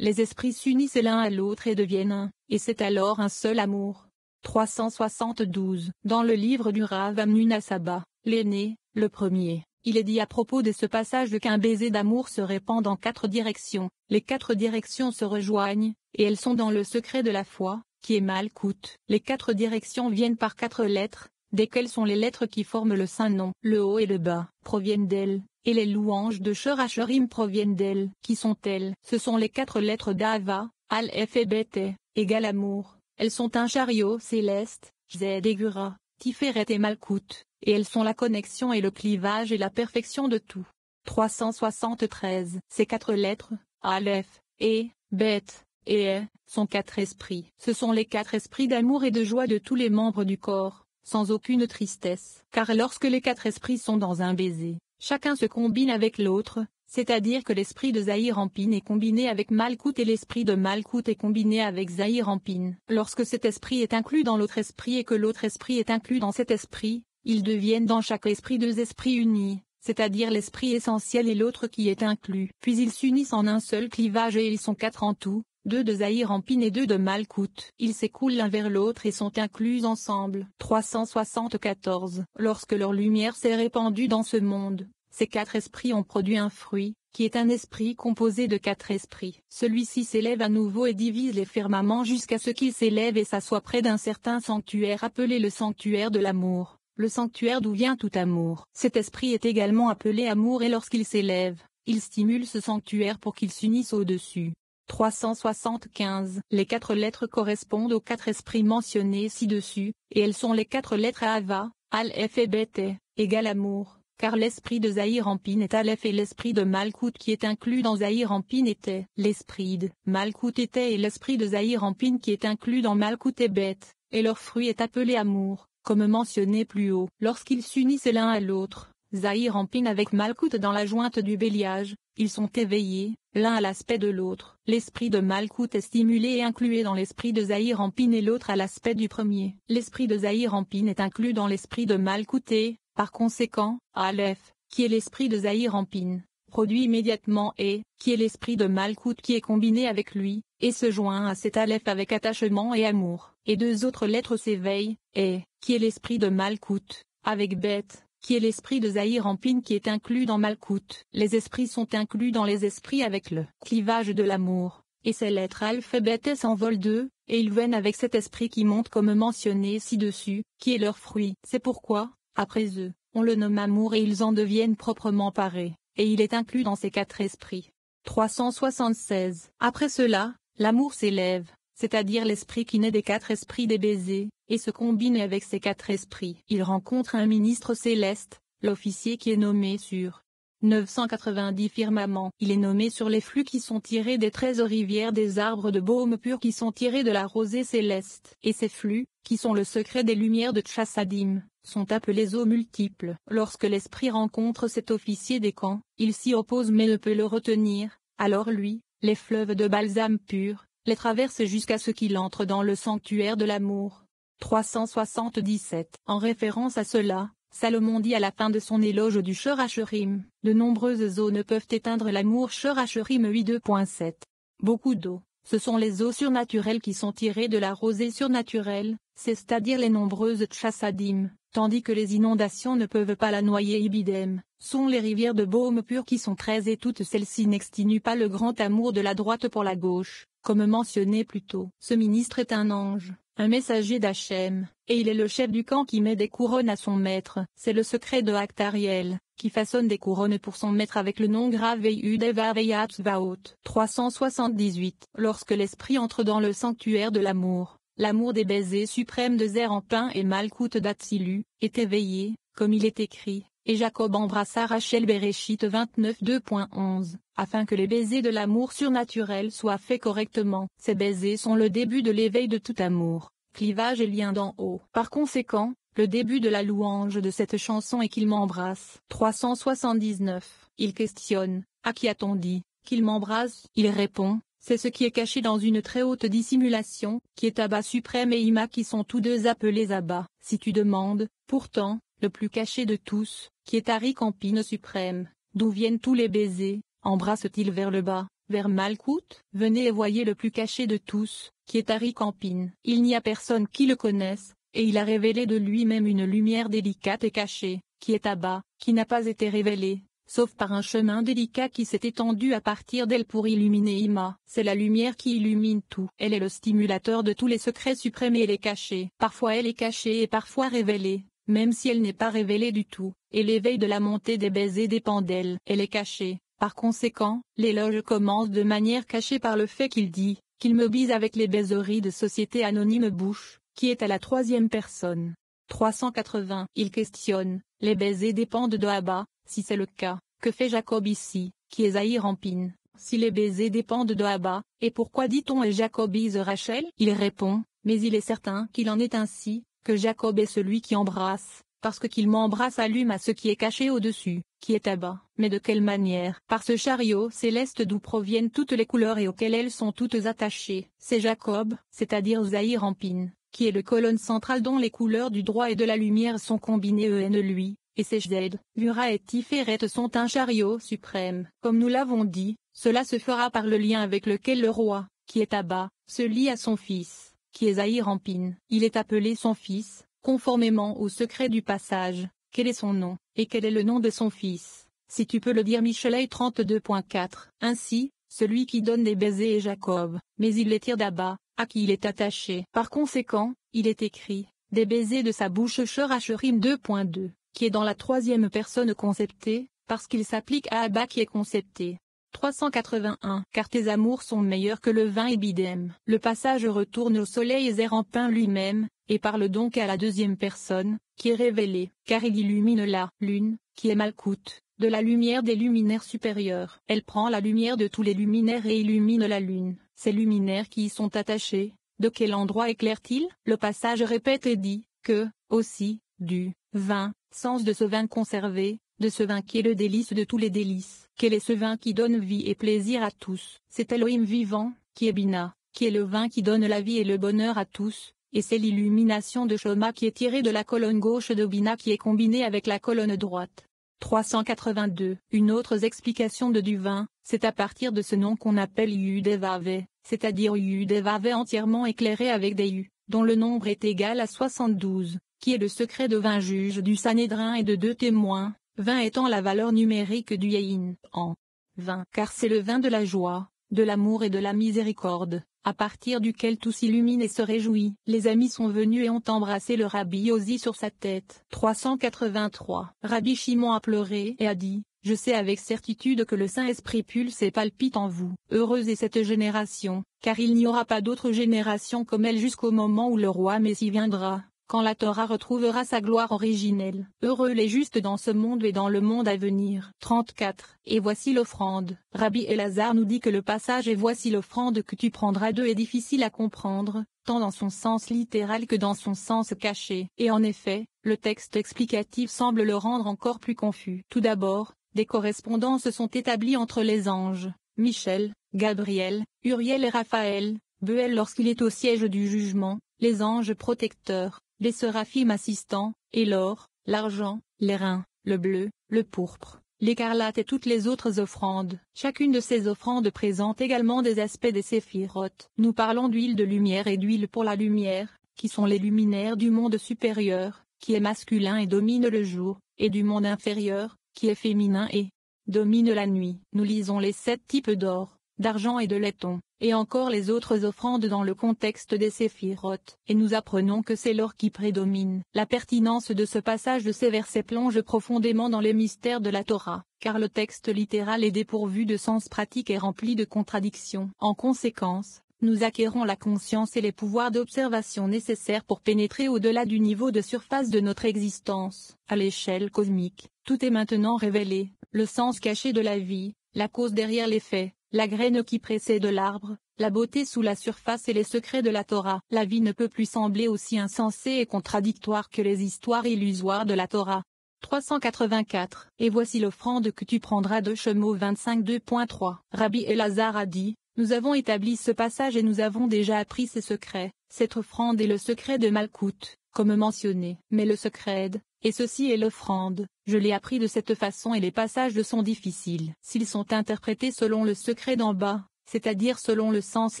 les esprits s'unissent l'un à l'autre et deviennent un, et c'est alors un seul amour. 372. Dans le livre du Rav Amnuna Saba, l'aîné, le premier, il est dit à propos de ce passage qu'un baiser d'amour se répand dans 4 directions, les 4 directions se rejoignent, et elles sont dans le secret de la foi, qui est Malkout. Les 4 directions viennent par 4 lettres, desquelles sont les lettres qui forment le Saint-Nom. Le haut et le bas proviennent d'elles, et les louanges de Shor Hashorim proviennent d'elles. Qui sont-elles? Ce sont les 4 lettres d'Ava, Aleph et Bet, égale amour. Elles sont un chariot céleste, Zed et Gura, Tiferet et Malkout, et elles sont la connexion et le clivage et la perfection de tout. 373. Ces 4 lettres, Aleph, et, Bet, et sont 4 esprits. Ce sont les 4 esprits d'amour et de joie de tous les membres du corps, sans aucune tristesse. Car lorsque les 4 esprits sont dans un baiser, chacun se combine avec l'autre, c'est-à-dire que l'esprit de Zahir Ampin est combiné avec Malkout et l'esprit de Malkout est combiné avec Zahir Ampin. Lorsque cet esprit est inclus dans l'autre esprit et que l'autre esprit est inclus dans cet esprit, ils deviennent dans chaque esprit 2 esprits unis, c'est-à-dire l'esprit essentiel et l'autre qui est inclus. Puis ils s'unissent en un seul clivage et ils sont 4 en tout, 2 de Zahir Ampin et 2 de Malkout. Ils s'écoulent l'un vers l'autre et sont inclus ensemble. 374. Lorsque leur lumière s'est répandue dans ce monde, ces 4 esprits ont produit un fruit, qui est un esprit composé de 4 esprits. Celui-ci s'élève à nouveau et divise les firmaments jusqu'à ce qu'il s'élève et s'assoie près d'un certain sanctuaire appelé le sanctuaire de l'amour, le sanctuaire d'où vient tout amour. Cet esprit est également appelé amour et lorsqu'il s'élève, il stimule ce sanctuaire pour qu'il s'unisse au-dessus. 375. Les 4 lettres correspondent aux 4 esprits mentionnés ci-dessus, et elles sont les 4 lettres Ava, Aleph et Bet, égale amour. Car l'esprit de Zahir Ampin est Aleph et l'esprit de Malkout qui est inclus dans Zahir Ampin était. L'esprit de Malkout était et l'esprit de Zahir Ampin qui est inclus dans Malkout et Bet, et leur fruit est appelé amour, comme mentionné plus haut. Lorsqu'ils s'unissent l'un à l'autre, Zahir Ampin avec Malkout dans la jointe du béliage, ils sont éveillés, l'un à l'aspect de l'autre. L'esprit de Malkout est stimulé et inclus dans l'esprit de Zahir Ampin et l'autre à l'aspect du premier. L'esprit de Zahir Ampin est inclus dans l'esprit de Malkout et, par conséquent, Aleph, qui est l'esprit de Zahir Ampin, produit immédiatement et, qui est l'esprit de Malkout qui est combiné avec lui, et se joint à cet Aleph avec attachement et amour. Et 2 autres lettres s'éveillent, et, qui est l'esprit de Malkout, avec Bet, qui est l'esprit de Zahir Ampin qui est inclus dans Malkout. Les esprits sont inclus dans les esprits avec le clivage de l'amour, et ces lettres alphabétées s'envolent d'eux, et ils viennent avec cet esprit qui monte comme mentionné ci-dessus, qui est leur fruit. C'est pourquoi, après eux, on le nomme amour et ils en deviennent proprement parés, et il est inclus dans ces 4 esprits. 376. Après cela, l'amour s'élève, c'est-à-dire l'esprit qui naît des 4 esprits des baisers, et se combine avec ces 4 esprits. Il rencontre un ministre céleste, l'officier qui est nommé sur 990 firmaments. Il est nommé sur les flux qui sont tirés des 13 rivières des arbres de baume pur qui sont tirés de la rosée céleste. Et ces flux, qui sont le secret des lumières de Tchassadim, sont appelés eaux multiples. Lorsque l'esprit rencontre cet officier des camps, il s'y oppose mais ne peut le retenir, alors lui, les fleuves de balsame pur, les traverse jusqu'à ce qu'il entre dans le sanctuaire de l'amour. 377. En référence à cela, Salomon dit à la fin de son éloge du Shor Hashorim, de nombreuses eaux ne peuvent éteindre l'amour. Shor Hashorim 8.2.7. Beaucoup d'eau, ce sont les eaux surnaturelles qui sont tirées de la rosée surnaturelle, c'est-à-dire les nombreuses Tchassadim, tandis que les inondations ne peuvent pas la noyer. Ibidem, sont les rivières de baume pur qui sont 13 et toutes celles-ci n'extinuent pas le grand amour de la droite pour la gauche, comme mentionné plus tôt. Ce ministre est un ange, un messager d'Hachem, et il est le chef du camp qui met des couronnes à son maître. C'est le secret de Actariel, qui façonne des couronnes pour son maître avec le nom gravé Udevaveyat Vaot. 378. Lorsque l'esprit entre dans le sanctuaire de l'amour, l'amour des baisers suprêmes de Zer Ampin et Malkout d'Atsilu, est éveillé, comme il est écrit, et Jacob embrassa Rachel Bereshit 29.2.11, afin que les baisers de l'amour surnaturel soient faits correctement. Ces baisers sont le début de l'éveil de tout amour, clivage et lien d'en haut. Par conséquent, le début de la louange de cette chanson est qu'il m'embrasse. 379. Il questionne, à qui a-t-on dit qu'il m'embrasse? Il répond, c'est ce qui est caché dans une très haute dissimulation, qui est Abba suprême et Ima qui sont tous deux appelés Abba. Si tu demandes, pourtant, le plus caché de tous, qui est Arik Ampin suprême, d'où viennent tous les baisers, embrasse-t-il vers le bas, vers Malkout, venez et voyez le plus caché de tous, qui est Ari Campin. Il n'y a personne qui le connaisse, et il a révélé de lui-même une lumière délicate et cachée, qui est Abba, qui n'a pas été révélée, sauf par un chemin délicat qui s'est étendu à partir d'elle pour illuminer Ima. C'est la lumière qui illumine tout. Elle est le stimulateur de tous les secrets suprêmes et elle est cachée. Parfois elle est cachée et parfois révélée, même si elle n'est pas révélée du tout, et l'éveil de la montée des baisers dépend d'elle. Elle est cachée. Par conséquent, l'éloge commence de manière cachée par le fait qu'il dit, qu'il me bise avec les baiseries de société anonyme bouche, qui est à la troisième personne. 380. Il questionne, les baisers dépendent de Abba, si c'est le cas, que fait Jacob ici, qui est Zahir Ampin? Si les baisers dépendent de Abba, et pourquoi dit-on et Jacob bise Rachel? Il répond, mais il est certain qu'il en est ainsi, que Jacob est celui qui embrasse, parce que qu'il m'embrasse allume à ce qui est caché au-dessus, qui est Abba. Mais de quelle manière? Par ce chariot céleste d'où proviennent toutes les couleurs et auquel elles sont toutes attachées. C'est Jacob, c'est-à-dire Zahir Ampin, qui est le colonne centrale dont les couleurs du droit et de la lumière sont combinées en lui, et ses Jed, Vura et Tiferet sont un chariot suprême. Comme nous l'avons dit, cela se fera par le lien avec lequel le roi, qui est Abba, se lie à son fils, qui est Zahir Ampin. Il est appelé son fils, conformément au secret du passage. Quel est son nom, et quel est le nom de son fils? Si tu peux le dire Michelet 32.4. Ainsi, celui qui donne des baisers est Jacob, mais il les tire d'Abba, à qui il est attaché. Par conséquent, il est écrit, des baisers de sa bouche Sherachurim 2.2, qui est dans la troisième personne conceptée, parce qu'il s'applique à Abba qui est concepté. 381. Car tes amours sont meilleurs que le vin et bidem. Le passage retourne au soleil et Zérampin lui-même, et parle donc à la deuxième personne, qui est révélée, car il illumine la lune, qui est Malkout, de la lumière des luminaires supérieurs. Elle prend la lumière de tous les luminaires et illumine la lune. Ces luminaires qui y sont attachés, de quel endroit éclairent-ils? Le passage répète et dit, que, aussi, du vin, sens de ce vin conservé, de ce vin qui est le délice de tous les délices. Quel est ce vin qui donne vie et plaisir à tous? C'est Elohim vivant, qui est Bina, qui est le vin qui donne la vie et le bonheur à tous, et c'est l'illumination de Shoma qui est tirée de la colonne gauche de Bina qui est combinée avec la colonne droite. 382. Une autre explication de du vin, c'est à partir de ce nom qu'on appelle Yudevave, c'est-à-dire Yudevave entièrement éclairé avec des U, dont le nombre est égal à 72, qui est le secret de 20 juges du Sanhédrin et de 2 témoins, 20 étant la valeur numérique du Yahin, en 20. Car c'est le vin de la joie, de l'amour et de la miséricorde, à partir duquel tout s'illumine et se réjouit. Les amis sont venus et ont embrassé le Rabbi Yosi sur sa tête. 383. Rabbi Shimon a pleuré et a dit, je sais avec certitude que le Saint-Esprit pulse et palpite en vous. Heureuse est cette génération, car il n'y aura pas d'autre génération comme elle jusqu'au moment où le roi Messie viendra, quand la Torah retrouvera sa gloire originelle. Heureux les justes dans ce monde et dans le monde à venir. 34. Et voici l'offrande. Rabbi Elazar nous dit que le passage et voici l'offrande que tu prendras d'eux est difficile à comprendre, tant dans son sens littéral que dans son sens caché. Et en effet, le texte explicatif semble le rendre encore plus confus. Tout d'abord, des correspondances sont établies entre les anges, Michel, Gabriel, Uriel et Raphaël, Beuel lorsqu'il est au siège du jugement, les anges protecteurs, les séraphim assistants, et l'or, l'argent, l'airain, le bleu, le pourpre, l'écarlate et toutes les autres offrandes. Chacune de ces offrandes présente également des aspects des séphirotes. Nous parlons d'huile de lumière et d'huile pour la lumière, qui sont les luminaires du monde supérieur, qui est masculin et domine le jour, et du monde inférieur, qui est féminin et domine la nuit. Nous lisons les 7 types d'or, d'argent et de laiton, et encore les autres offrandes dans le contexte des séphirotes, et nous apprenons que c'est l'or qui prédomine. La pertinence de ce passage de ces versets plonge profondément dans les mystères de la Torah, car le texte littéral est dépourvu de sens pratique et rempli de contradictions. En conséquence, nous acquérons la conscience et les pouvoirs d'observation nécessaires pour pénétrer au-delà du niveau de surface de notre existence. À l'échelle cosmique, tout est maintenant révélé, le sens caché de la vie, la cause derrière les faits, la graine qui précède l'arbre, la beauté sous la surface et les secrets de la Torah. La vie ne peut plus sembler aussi insensée et contradictoire que les histoires illusoires de la Torah. 384. Et voici l'offrande que tu prendras de Shemo 25 2.3. Rabbi Elazar a dit, Nous avons établi ce passage et nous avons déjà appris ces secrets. Cette offrande est le secret de Malkout, comme mentionné. Mais le secret, et ceci est l'offrande, je l'ai appris de cette façon et les passages sont difficiles. S'ils sont interprétés selon le secret d'en bas, c'est-à-dire selon le sens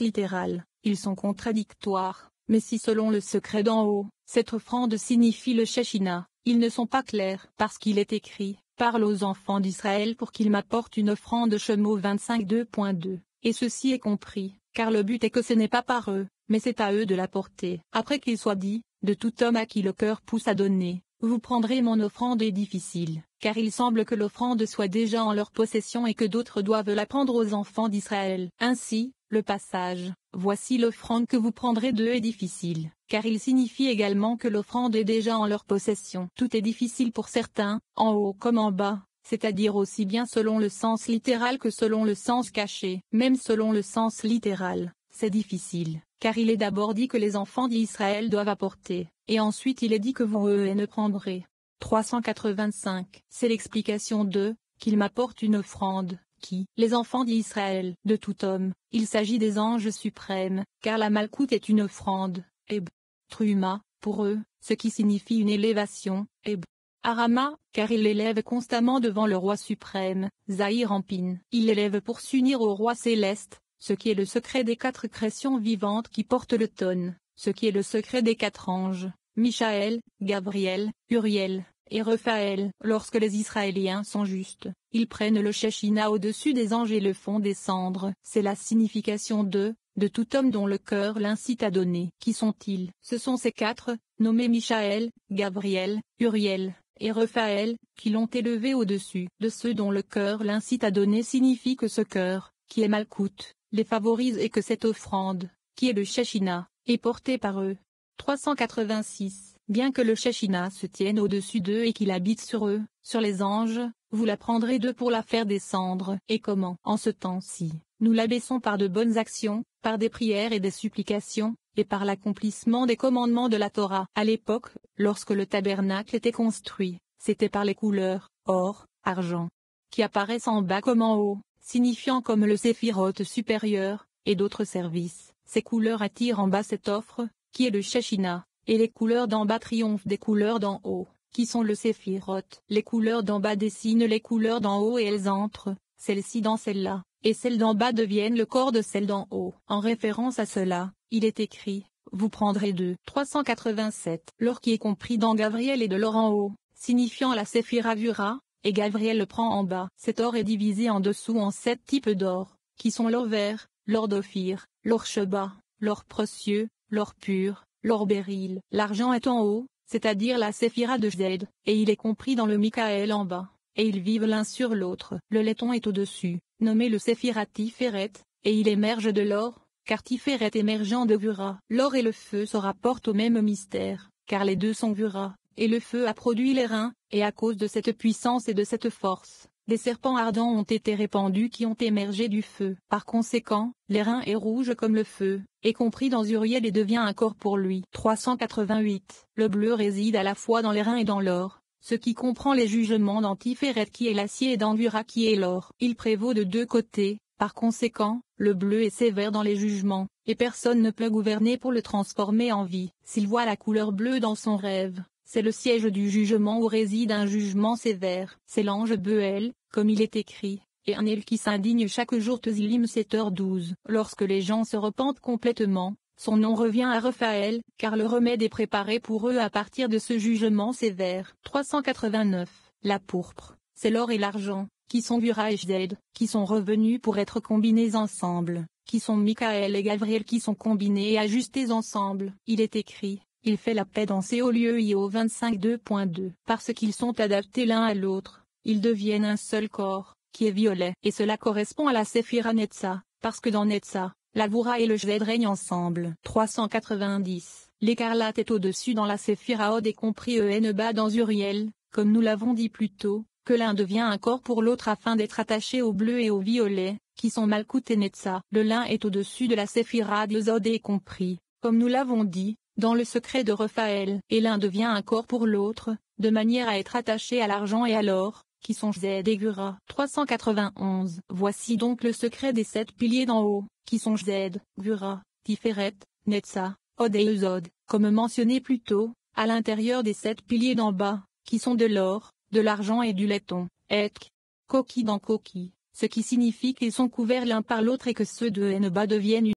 littéral, ils sont contradictoires. Mais si selon le secret d'en haut, cette offrande signifie le Shechina, ils ne sont pas clairs. Parce qu'il est écrit, parle aux enfants d'Israël pour qu'ils m'apportent une offrande Shemo 25:2.2. Et ceci est compris, car le but est que ce n'est pas par eux, mais c'est à eux de l'apporter. Après qu'il soit dit, de tout homme à qui le cœur pousse à donner, vous prendrez mon offrande est difficile, car il semble que l'offrande soit déjà en leur possession et que d'autres doivent la prendre aux enfants d'Israël. Ainsi, le passage, voici l'offrande que vous prendrez d'eux est difficile, car il signifie également que l'offrande est déjà en leur possession. Tout est difficile pour certains, en haut comme en bas, c'est-à-dire aussi bien selon le sens littéral que selon le sens caché. Même selon le sens littéral, c'est difficile, car il est d'abord dit que les enfants d'Israël doivent apporter, et ensuite il est dit que vous eux ne prendrez. 385. C'est l'explication de, qu'il m'apporte une offrande, qui, les enfants d'Israël, de tout homme, il s'agit des anges suprêmes, car la Malkout est une offrande, et Truma, pour eux, ce qui signifie une élévation, et Arama, car il l'élève constamment devant le roi suprême, Zahir Ampin. Il l'élève pour s'unir au roi céleste, ce qui est le secret des 4 créations vivantes qui portent le tonne, ce qui est le secret des 4 anges, Michaël, Gabriel, Uriel, et Raphaël. Lorsque les Israéliens sont justes, ils prennent le Shechina au-dessus des anges et le font descendre. C'est la signification de tout homme dont le cœur l'incite à donner. Qui sont-ils? Ce sont ces 4, nommés Michaël, Gabriel, Uriel, et Raphaël, qui l'ont élevé au-dessus de ceux dont le cœur l'incite à donner signifie que ce cœur, qui est Malkout, les favorise et que cette offrande, qui est le Shechina, est portée par eux. 386. Bien que le Shechina se tienne au-dessus d'eux et qu'il habite sur eux, sur les anges, vous la prendrez d'eux pour la faire descendre. Et comment? En ce temps-ci, nous l'abaissons par de bonnes actions, par des prières et des supplications, et par l'accomplissement des commandements de la Torah. À l'époque, lorsque le tabernacle était construit, c'était par les couleurs, or, argent, qui apparaissent en bas comme en haut, signifiant comme le séphiroth supérieur, et d'autres services. Ces couleurs attirent en bas cette offre, qui est le Shechina, et les couleurs d'en bas triomphent des couleurs d'en haut, qui sont le séphiroth. Les couleurs d'en bas dessinent les couleurs d'en haut et elles entrent, celles-ci dans celles-là, et celles d'en bas deviennent le corps de celles d'en haut. En référence à cela, il est écrit, vous prendrez 387. L'or qui est compris dans Gabriel et de l'or en haut, signifiant la séphiravura, et Gabriel le prend en bas. Cet or est divisé en dessous en 7 types d'or, qui sont l'or vert, l'or d'Ophir, l'or Sheba, l'or précieux, l'or pur, l'or béryl. L'argent est en haut, c'est-à-dire la séphira de Zed, et il est compris dans le Michaël en bas, et ils vivent l'un sur l'autre. Le laiton est au-dessus, nommé le séphira Tiferet, et il émerge de l'or, car Tiferet émergeant de Vura. L'or et le feu se rapportent au même mystère, car les deux sont Vura, et le feu a produit les reins, et à cause de cette puissance et de cette force, des serpents ardents ont été répandus qui ont émergé du feu. Par conséquent, les reins est rouge comme le feu, est compris dans Uriel et devient un corps pour lui. 388. Le bleu réside à la fois dans les reins et dans l'or, ce qui comprend les jugements d'Antiféret qui est l'acier et d'Anvura qui est l'or. Il prévaut de deux côtés, par conséquent, le bleu est sévère dans les jugements, et personne ne peut gouverner pour le transformer en vie. S'il voit la couleur bleue dans son rêve, c'est le siège du jugement où réside un jugement sévère. C'est l'ange Beuel, comme il est écrit, et un él qui s'indigne chaque jour Tzilim 7h12. Lorsque les gens se repentent complètement, son nom revient à Raphaël, car le remède est préparé pour eux à partir de ce jugement sévère. 389. La pourpre, c'est l'or et l'argent, qui sont Vura et Zed, qui sont revenus pour être combinés ensemble, qui sont Michaël et Gabriel qui sont combinés et ajustés ensemble. Il est écrit, il fait la paix dans ces hauts lieux Io 25:2.2. Parce qu'ils sont adaptés l'un à l'autre, ils deviennent un seul corps, qui est violet. Et cela correspond à la Séphira Netza, parce que dans Netza, la Vura et le Zed règnent ensemble. 390. L'écarlate est au-dessus dans la Séphira Od et compris bas dans Uriel, comme nous l'avons dit plus tôt, que l'un devient un corps pour l'autre afin d'être attaché au bleu et au violet, qui sont Malkout et Netza. Le lin est au-dessus de la Séphira Zod et compris, comme nous l'avons dit, dans le secret de Raphaël. Et l'un devient un corps pour l'autre, de manière à être attaché à l'argent et à l'or, qui sont Z et Gura. 391. Voici donc le secret des 7 piliers d'en haut, qui sont Z, Gura, Tiferet, Netza, Od et Eusod, comme mentionné plus tôt, à l'intérieur des 7 piliers d'en bas, qui sont de l'or, de l'argent et du laiton, Etk, Koki dans Koki, ce qui signifie qu'ils sont couverts l'un par l'autre et que ceux de en bas deviennent